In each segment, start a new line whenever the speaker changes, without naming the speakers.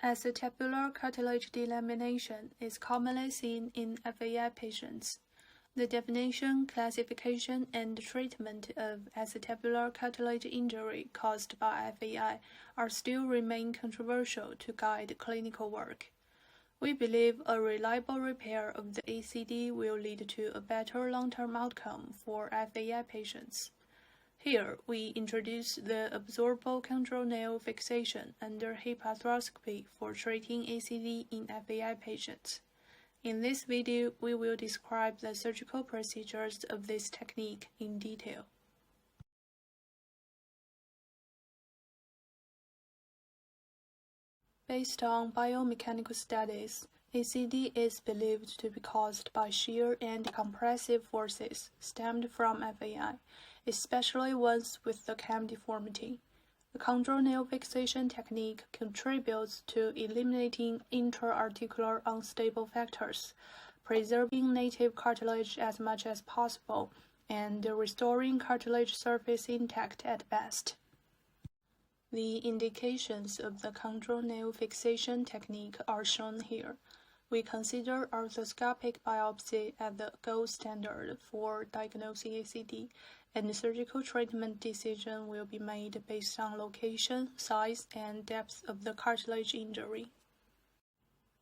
Acetabular cartilage delamination is commonly seen in FAI patients. The definition, classification, and treatment of acetabular cartilage injury caused by FAI still remain controversial to guide clinical work. We believe a reliable repair of the ACD will lead to a better long-term outcome for FAI patients. Here, we introduce the absorbable chondral nail fixation under hip arthroscopy for treating ACD in FAI patients. In this video, we will describe the surgical procedures of this technique in detail. Based on biomechanical studies, ACD is believed to be caused by shear and compressive forces stemmed from FAI, especially ones with the cam deformity. The chondral nail fixation technique contributes to eliminating intra-articular unstable factors, preserving native cartilage as much as possible, and restoring cartilage surface intact at best. The indications of the chondral nail fixation technique are shown here. We consider arthroscopic biopsy as the gold standard for diagnosing ACD, and the surgical treatment decision will be made based on location, size, and depth of the cartilage injury.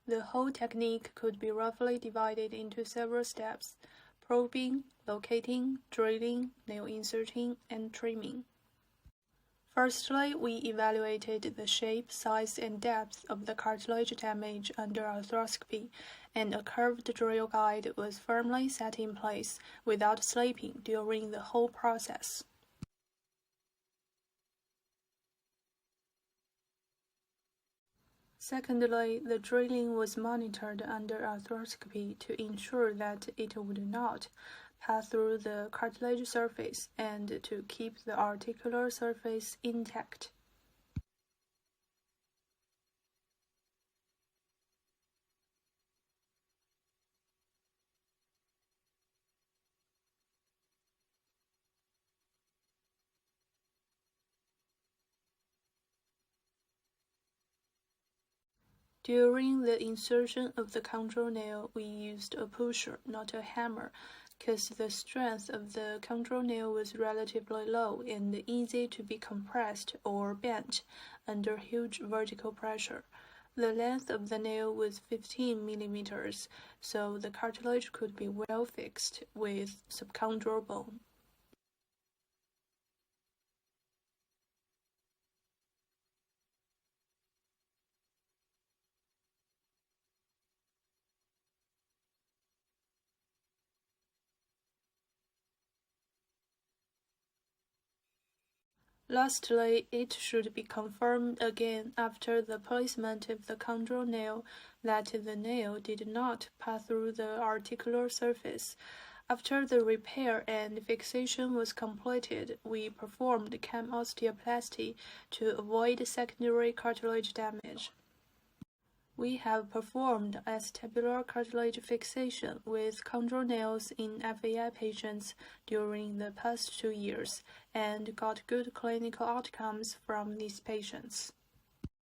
The whole technique could be roughly divided into several steps: probing, locating, drilling, nail inserting, and trimming. Firstly, we evaluated the shape, size, and depth of the cartilage damage under arthroscopy, and a curved drill guide was firmly set in place without slipping during the whole process. Secondly, the drilling was monitored under arthroscopy to ensure that it would not pass through the cartilage surface and to keep the articular surface intact. During the insertion of the chondral nail, we used a pusher, not a hammer, because the strength of the chondral nail was relatively low and easy to be compressed or bent under huge vertical pressure. The length of the nail was 15 millimeters, so the cartilage could be well fixed with subchondral bone. Lastly, it should be confirmed again after the placement of the chondral nail that the nail did not pass through the articular surface. After the repair and fixation was completed, we performed cam osteoplasty to avoid secondary cartilage damage. We have performed acetabular cartilage fixation with chondral nails in FAI patients during the past 2 years and got good clinical outcomes from these patients.